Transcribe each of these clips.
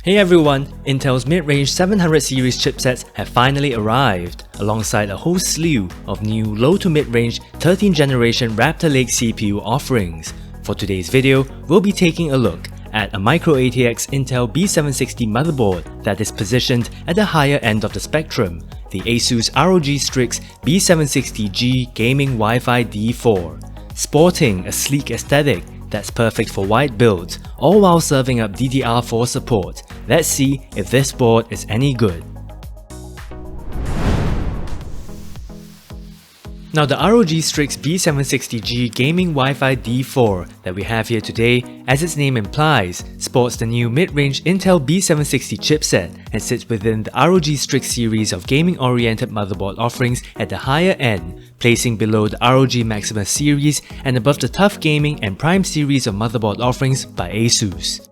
Hey everyone, Intel's mid-range 700 series chipsets have finally arrived, alongside a whole slew of new low to mid-range 13th generation Raptor Lake CPU offerings. For today's video, we'll be taking a look at a microATX Intel B760 motherboard that is positioned at the higher end of the spectrum, the ASUS ROG STRIX B760-G Gaming Wi-Fi D4. Sporting a sleek aesthetic that's perfect for wide builds, all while serving up DDR4 support. Let's see if this board is any good. Now the ROG STRIX B760-G Gaming Wi-Fi D4 that we have here today, as its name implies, sports the new mid-range Intel B760 chipset and sits within the ROG STRIX series of gaming-oriented motherboard offerings at the higher end, placing below the ROG Maximus series and above the Tough Gaming and Prime series of motherboard offerings by ASUS.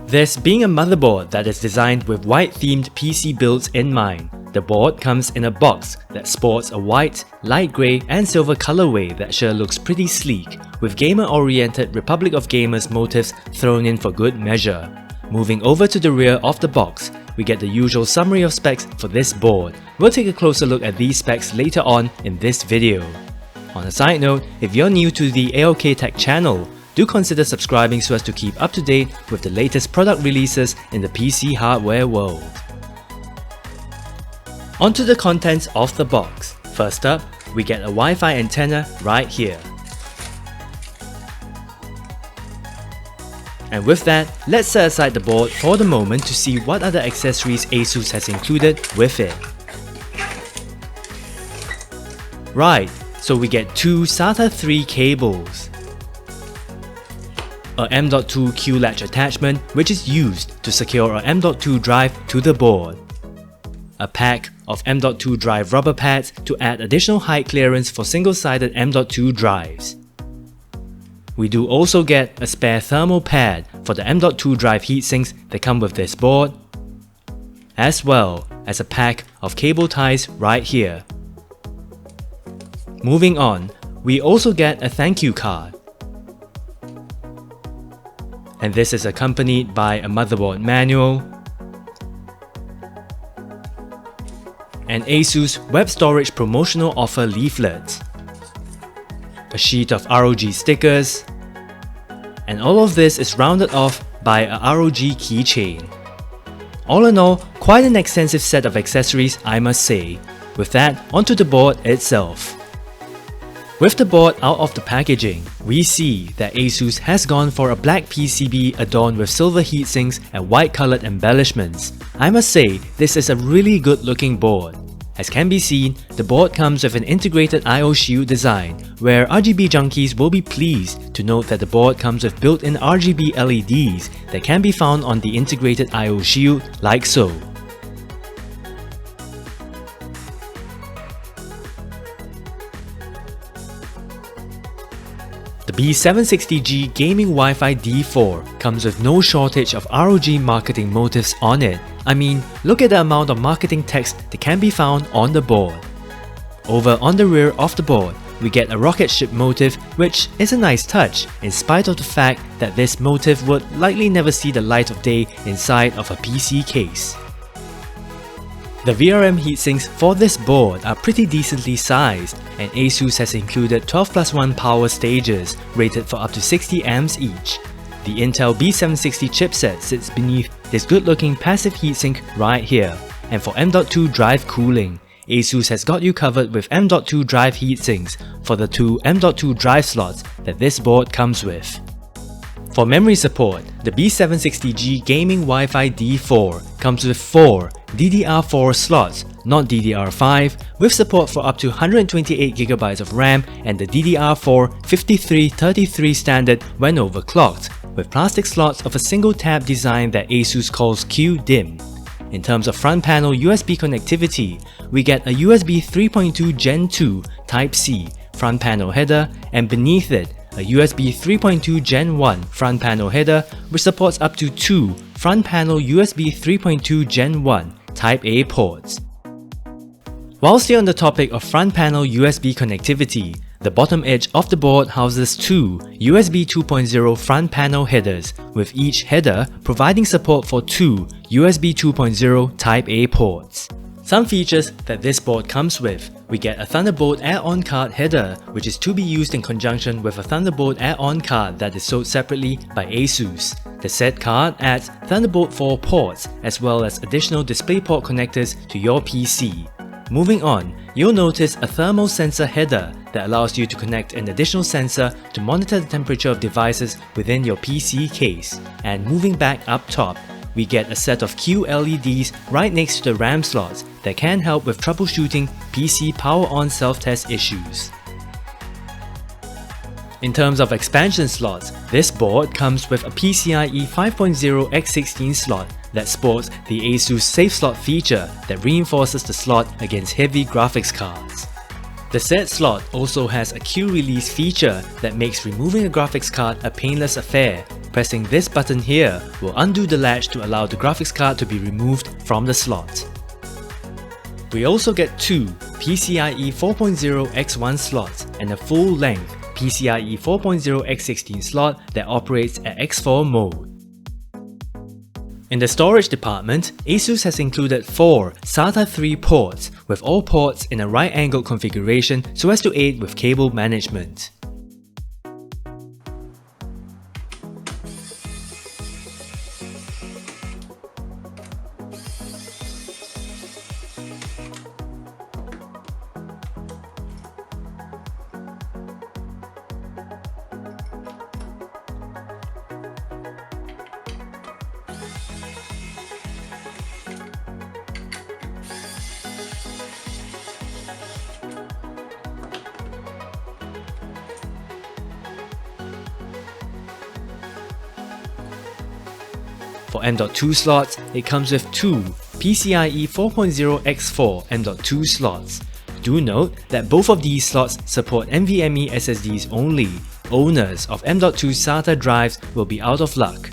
This being a motherboard that is designed with white-themed PC builds in mind, the board comes in a box that sports a white, light grey and silver colorway that sure looks pretty sleek, with gamer-oriented Republic of Gamers motifs thrown in for good measure. Moving over to the rear of the box, we get the usual summary of specs for this board. We'll take a closer look at these specs later on in this video. On a side note, if you're new to the AOK Tech channel, do consider subscribing so as to keep up to date with the latest product releases in the PC hardware world. Onto the contents of the box. First up, we get a Wi-Fi antenna right here. And with that, let's set aside the board for the moment to see what other accessories ASUS has included with it. Right, so we get two SATA 3 cables, a M.2 Q-latch attachment which is used to secure a M.2 drive to the board, a pack of M.2 drive rubber pads to add additional height clearance for single-sided M.2 drives. We do also get a spare thermal pad for the M.2 drive heatsinks that come with this board, as well as a pack of cable ties right here. Moving on, we also get a thank you card. And this is accompanied by a motherboard manual, an ASUS web storage promotional offer leaflet, a sheet of ROG stickers, and all of this is rounded off by a ROG keychain. All in all, quite an extensive set of accessories, I must say. With that, onto the board itself. With the board out of the packaging, we see that ASUS has gone for a black PCB adorned with silver heatsinks and white colored embellishments. I must say, this is a really good looking board. As can be seen, the board comes with an integrated I/O shield design, where RGB junkies will be pleased to note that the board comes with built-in RGB LEDs that can be found on the integrated I/O shield like so. The B760G Gaming Wi-Fi D4 comes with no shortage of ROG marketing motifs on it. I mean, look at the amount of marketing text that can be found on the board. Over on the rear of the board, we get a rocket ship motif, which is a nice touch in spite of the fact that this motif would likely never see the light of day inside of a PC case. The VRM heatsinks for this board are pretty decently sized, and ASUS has included 12+1 power stages rated for up to 60 amps each. The Intel B760 chipset sits beneath this good-looking passive heatsink right here, and for M.2 drive cooling, ASUS has got you covered with M.2 drive heatsinks for the two M.2 drive slots that this board comes with. For memory support, the B760G Gaming Wi-Fi D4 comes with 4 DDR4 slots, not DDR5, with support for up to 128GB of RAM and the DDR4 5333 standard when overclocked, with plastic slots of a single tab design that ASUS calls Q-DIMM. In terms of front panel USB connectivity, we get a USB 3.2 Gen 2 Type-C front panel header, and beneath it, a USB 3.2 Gen 1 front panel header which supports up to 2 front panel USB 3.2 Gen 1 Type A ports. While still on the topic of front panel USB connectivity, The bottom edge of the board houses two USB 2.0 front panel headers, with each header providing support for two USB 2.0 Type A ports. Some features that this board comes with: we get a Thunderbolt add-on card header, which is to be used in conjunction with a Thunderbolt add-on card that is sold separately by ASUS. The said card adds Thunderbolt 4 ports as well as additional DisplayPort connectors to your PC. Moving on, you'll notice a thermal sensor header that allows you to connect an additional sensor to monitor the temperature of devices within your PC case. And moving back up top, we get a set of QLEDs right next to the RAM slots that can help with troubleshooting PC power-on self-test issues. In terms of expansion slots, this board comes with a PCIe 5.0 x16 slot that sports the ASUS Safe Slot feature that reinforces the slot against heavy graphics cards. The said slot also has a Q release feature that makes removing a graphics card a painless affair. Pressing this button here will undo the latch to allow the graphics card to be removed from the slot. We also get two PCIe 4.0 x1 slots and a full-length PCIe 4.0 x16 slot that operates at X4 mode. In the storage department, ASUS has included 4 SATA 3 ports, with all ports in a right-angled configuration so as to aid with cable management. For M.2 slots, it comes with two PCIe 4.0 x4 M.2 slots. Do note that both of these slots support NVMe SSDs only. Owners of M.2 SATA drives will be out of luck.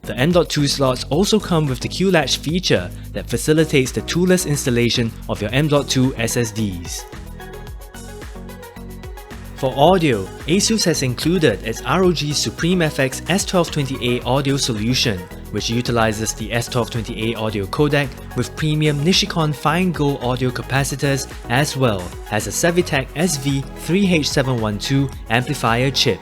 The M.2 slots also come with the Q-Latch feature that facilitates the toolless installation of your M.2 SSDs. For audio, ASUS has included its ROG SupremeFX S1220A audio solution, which utilizes the S1220A audio codec with premium Nichicon fine gold audio capacitors as well as a Savitech SV3H712 amplifier chip.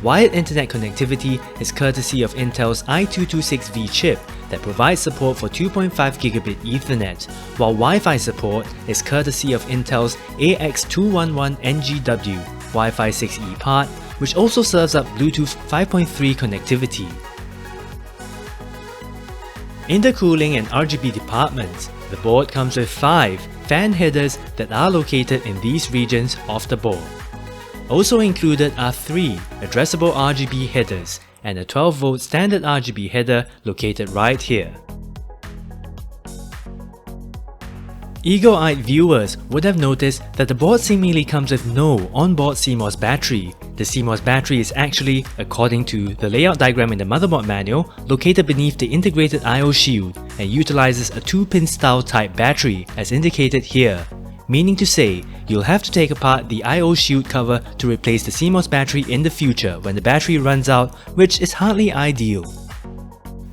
Wired internet connectivity is courtesy of Intel's i226V chip that provides support for 2.5 Gigabit Ethernet, while Wi-Fi support is courtesy of Intel's AX211NGW Wi-Fi 6E part, which also serves up Bluetooth 5.3 connectivity. In the cooling and RGB departments, the board comes with 5 fan headers that are located in these regions of the board. Also included are 3 addressable RGB headers and a 12V standard RGB header located right here. Eagle-eyed viewers would have noticed that the board seemingly comes with no onboard CMOS battery. The CMOS battery is actually, according to the layout diagram in the motherboard manual, located beneath the integrated I/O shield and utilizes a 2-pin style type battery as indicated here. Meaning to say, you'll have to take apart the I/O shield cover to replace the CMOS battery in the future when the battery runs out, which is hardly ideal.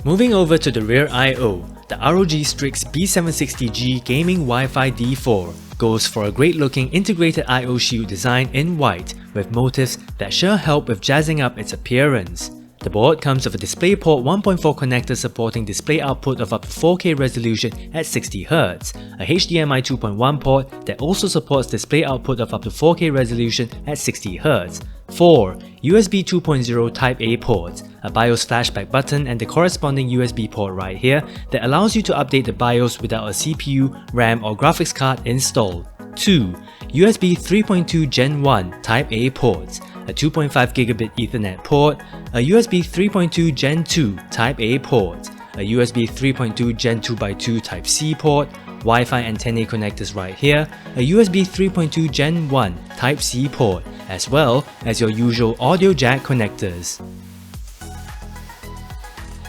Moving over to the rear I/O, the ROG STRIX B760-G Gaming Wi-Fi D4 goes for a great looking integrated I/O shield design in white with motifs that sure help with jazzing up its appearance. The board comes with a DisplayPort 1.4 connector supporting display output of up to 4K resolution at 60Hz, a HDMI 2.1 port that also supports display output of up to 4K resolution at 60Hz, 4 USB 2.0 Type A ports, a BIOS flashback button and the corresponding USB port right here that allows you to update the BIOS without a CPU, RAM or graphics card installed, 2 USB 3.2 Gen 1 Type A ports, a 2.5 Gigabit Ethernet port, a USB 3.2 Gen 2 Type A port, a USB 3.2 Gen 2x2 Type C port, Wi-Fi antennae connectors right here, a USB 3.2 Gen 1 Type C port, as well as your usual audio jack connectors.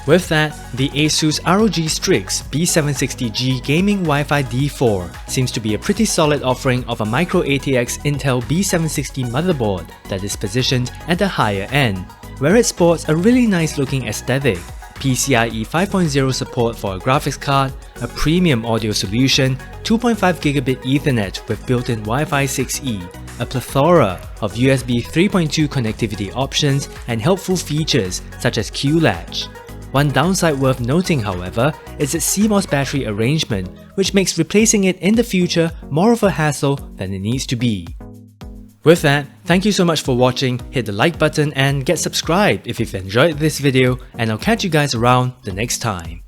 With that, the ASUS ROG STRIX B760-G Gaming Wi-Fi D4 seems to be a pretty solid offering of a microATX Intel B760 motherboard that is positioned at the higher end, where it sports a really nice looking aesthetic, PCIe 5.0 support for a graphics card, a premium audio solution, 2.5GB Ethernet with built-in Wi-Fi 6E, a plethora of USB 3.2 connectivity options, and helpful features such as Q-Latch. One downside worth noting, however, is its CMOS battery arrangement, which makes replacing it in the future more of a hassle than it needs to be. With that, thank you so much for watching, hit the like button and get subscribed if you've enjoyed this video, and I'll catch you guys around the next time.